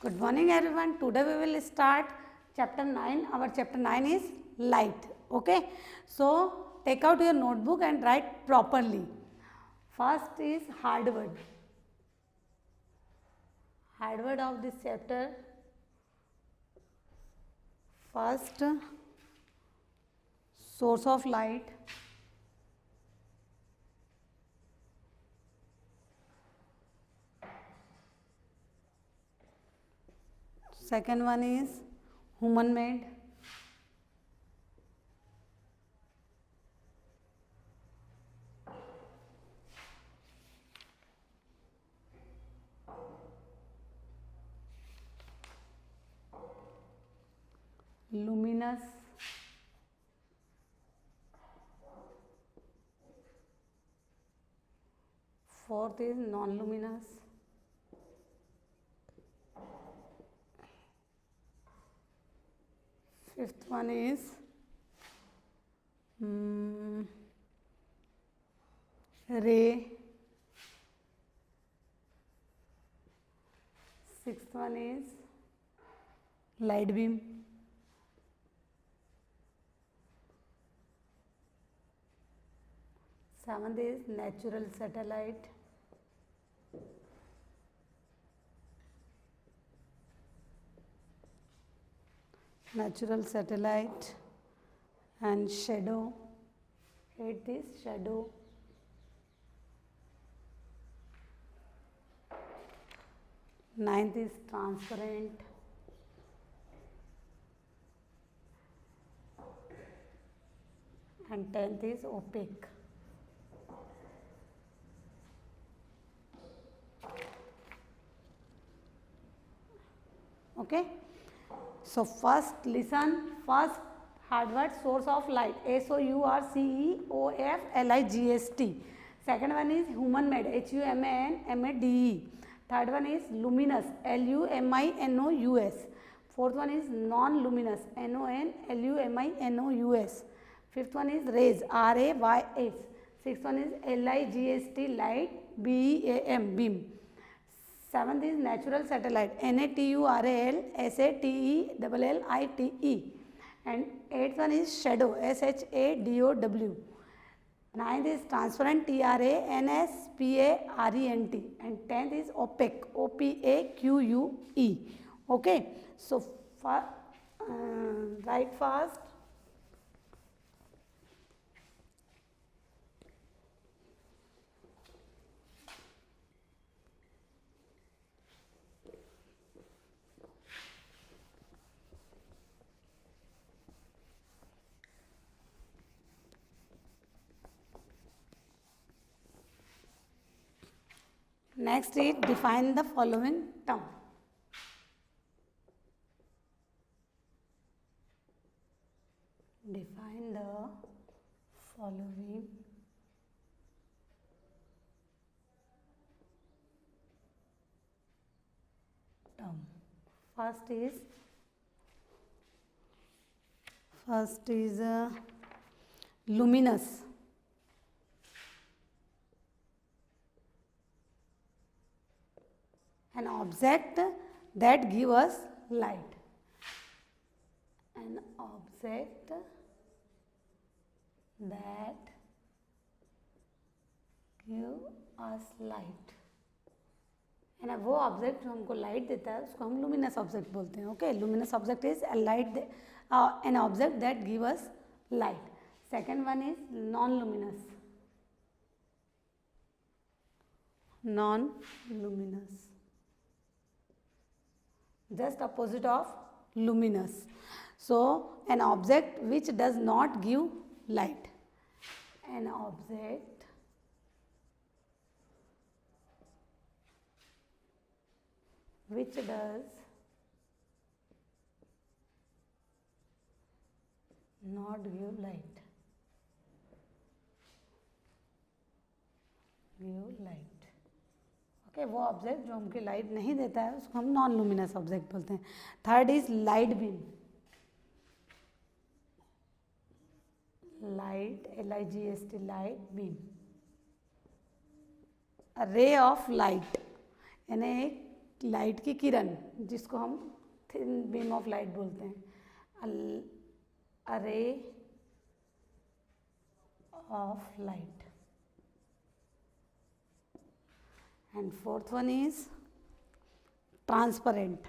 Good morning everyone. Today we will start chapter 9. Our chapter 9 is light. Okay. So take out your notebook and write properly. First is hard word. Hard word of this chapter. First, source of light. Second one is human made. Luminous. Fourth is non-luminous. Fifth one is ray. Sixth one is light beam. Seventh is natural satellite. Natural satellite and shadow. Eighth is shadow. Ninth is transparent. And 10th is opaque. Okay. So first listen. First hard word, source of light. SOURCEOFLIGST. Second one is human made. HUMANMADE. Third one is luminous. LUMINOUS. Fourth one is non-luminous. NONLUMINOUS. Fifth one is rays. RAYS. Sixth one is LIGST, light. BEAM, beam. Seventh is natural satellite. NATURALSATELLITE. And eighth one is shadow. SHADOW. Ninth is transparent. TRANSPARENT. And 10th is opaque. OPAQUE. Okay. So write fast. Next is define the following term. Define the following term. First is luminous. An object that gives us light. An object that gives us light. है ना, वो object जो हमको light देता है उसको हम luminous object बोलते हैं. Okay. Luminous object is an object that give us light. Second one is non luminous. Non luminous, just opposite of luminous. So an object which does not give light. An object which does not give light. Give light. Okay. वो object जो हमको light नहीं देता है उसको हम non luminous object बोलते हैं. Third is light beam. Light, LIGST, light beam. Ray of light यानी एक लाइट की किरण, जिसको हम थिन बीम ऑफ लाइट बोलते हैं, अरे of light. And fourth one is transparent.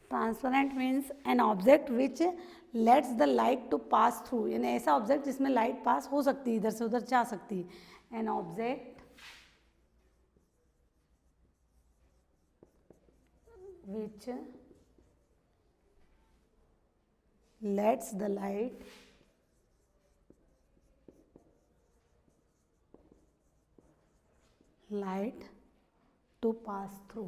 Transparent means an object which lets the light to pass through, यानी ऐसा ऑब्जेक्ट जिसमें लाइट पास हो सकती है, इधर से उधर जा सकती है. An object which lets the light to pass through.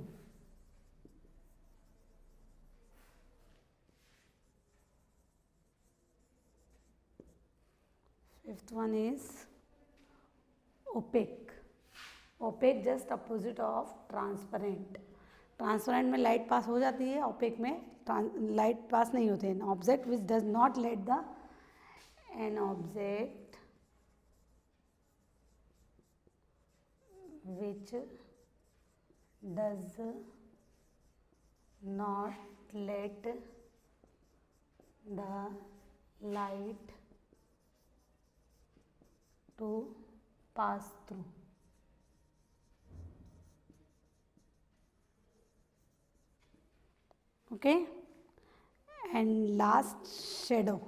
Fifth one is opaque. Opaque just opposite of transparent. Transparent में लाइट पास हो जाती है, opaque में लाइट पास नहीं होते हैं. Object which does not let the an object which does not let the light to pass through. Okay, and last, shadow.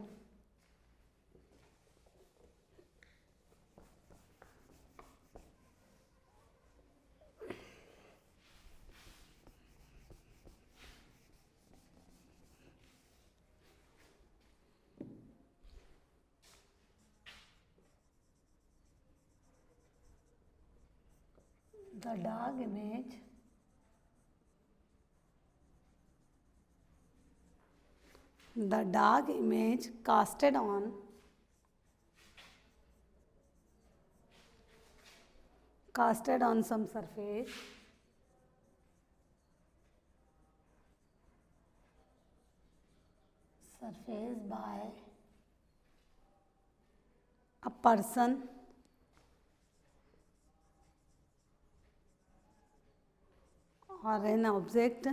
The dark image casted on some surface by a person or an object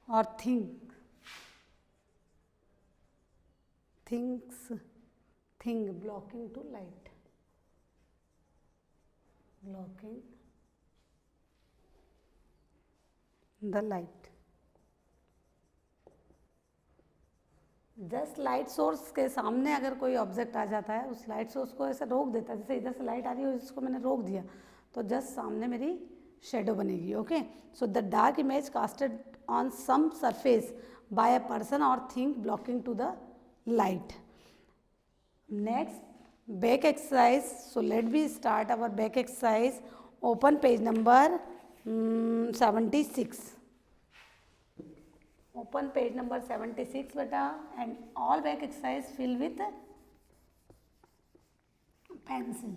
or thing blocking to light, blocking the light. Just light source के सामने अगर कोई object आ जाता है, उस light source को ऐसे रोक देता है, जैसे इधर से लाइट आ रही है इसको मैंने रोक दिया तो जस्ट सामने मेरी शेडो बनेगी. Okay, so the dark image casted on some surface by a person or thing blocking to the light. Next, back exercise. So let me start our back exercise. Open page number 76. Open page number 76 beta, and all back exercise fill with pencil.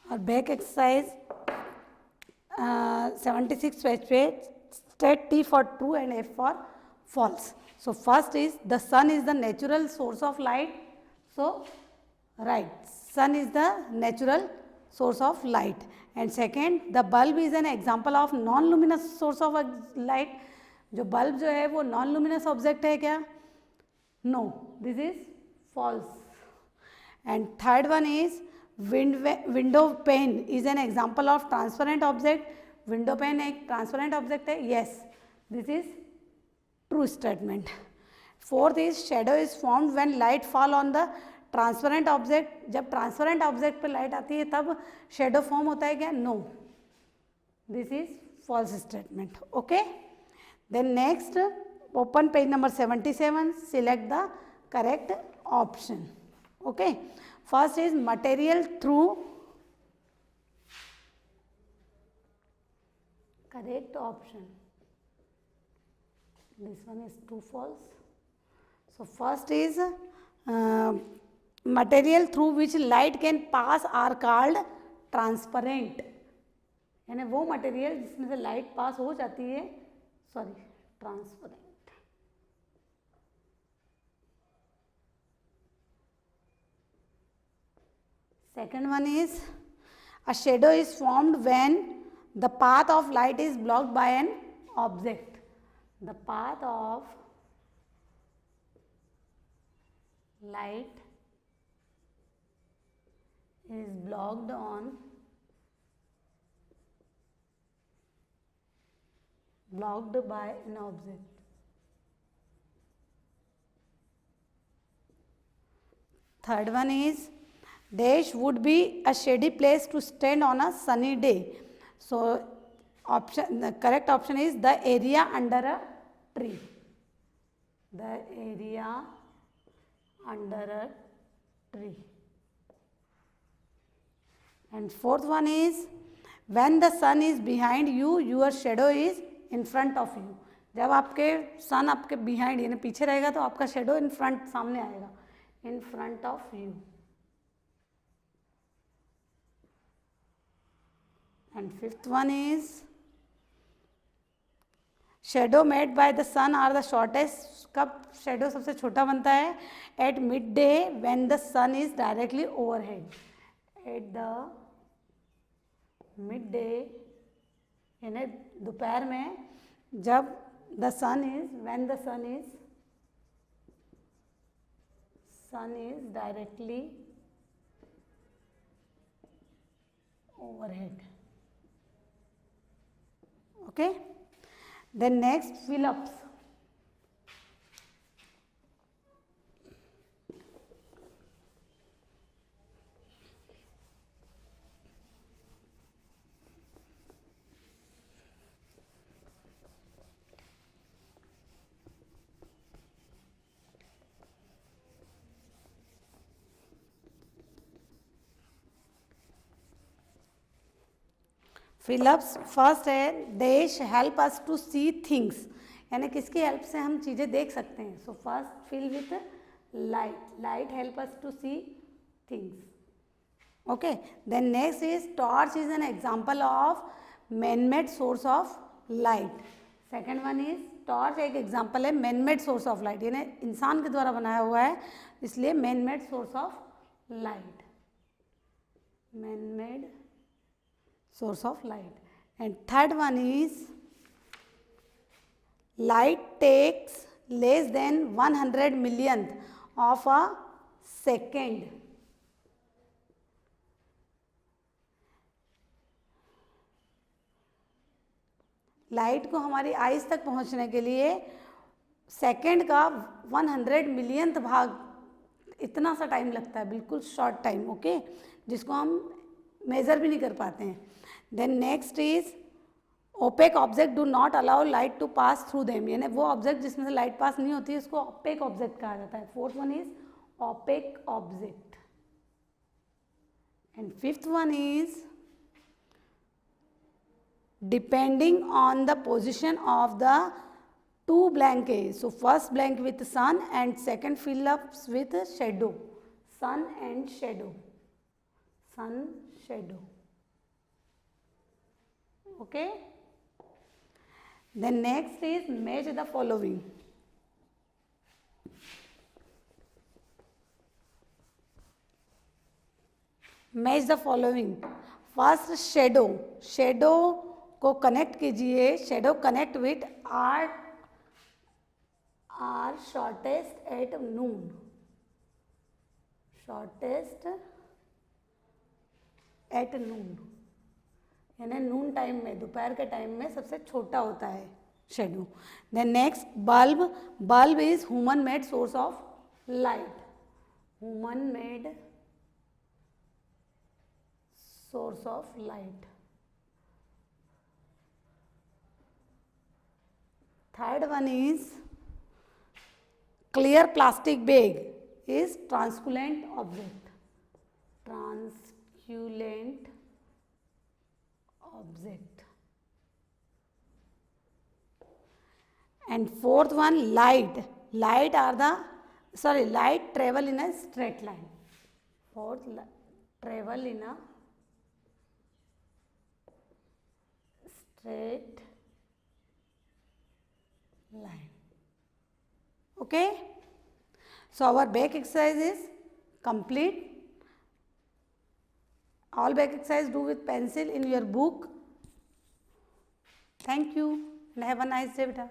और back exercise 76 page पे state T for true and F for false. So first is the sun is the natural source of light. So right, sun is the natural source of light. And second, the bulb is an example of non-luminous source of light. जो bulb जो है वो non-luminous object है क्या? No, this is false. And third one is window pane is an example of transparent object. Window pane एक transparent object है. Yes, this is true statement. Fourth is shadow is formed when light fall on the transparent object. जब transparent object पे light आती है तब shadow form होता है क्या? No, this is false statement. Okay, then next open page number 77, select the correct option. Okay, first is material through, correct option. This one is true, false. So first is material through which light can pass are called transparent. यानी वो material जिसमें से light pass हो जाती है, sorry, transparent. Second one is a shadow is formed when the path of light is blocked by an object. The path of light is blocked by an object. Third one is dash would be a shady place to stand on a sunny day. So the correct option is the area under a tree. The area under a tree. And fourth one is when the sun is behind you, your shadow is in front of you. जब आपके सन आपके behind यानी पीछे रहेगा तो आपका shadow in front सामने आएगा, in front of you. And fifth one is shadow made by the sun are the shortest. कब shadow सबसे छोटा बनता है? At midday when the sun is directly overhead. At the midday यानी दोपहर में जब the sun is directly overhead. Okay, then next fill ups. Fill ups first है देश help us to see things, यानी किसकी हेल्प से हम चीज़ें देख सकते हैं. So first fill with light, light help us to see things. Okay, then next is torch is an example of man made source of light. Second one is torch एक example है man made source of light, यानी इंसान के द्वारा बनाया हुआ है इसलिए man made source of light, man made source of light. And third one is light takes less than 100 millionth of a second. Light को हमारी आइज तक पहुंचने के लिए सेकेंड का 100 मिलियंथ भाग इतना सा टाइम लगता है, बिल्कुल शॉर्ट टाइम. ओके, जिसको हम मेजर भी नहीं कर पाते हैं. Then next is opaque object do not allow light to pass through them, यानी वो ऑब्जेक्ट जिसमें से लाइट पास नहीं होती है उसको ओपेक ऑब्जेक्ट कहा जाता है. Fourth one is opaque object. And fifth one is depending on the position of the two blankets. So first blank with sun and second fill ups with shadow, sun and shadow, sun shadow. Okay, then next is match the following. Match the following. First shadow, shadow को connect कीजिए. shadow connect with are shortest at noon, shortest at noon, यानी नून time में, दोपहर के time में सबसे छोटा होता है shadow. Then next, bulb. Bulb is human made source of light. Human made source of light. Third one is clear plastic bag is translucent object. Translucent object. And fourth one, light. Light travel in a straight line. Fourth, travel in a straight line. Okay. So our back exercise is complete. All back exercise do with pencil in your book. Thank you and have a nice day, beta.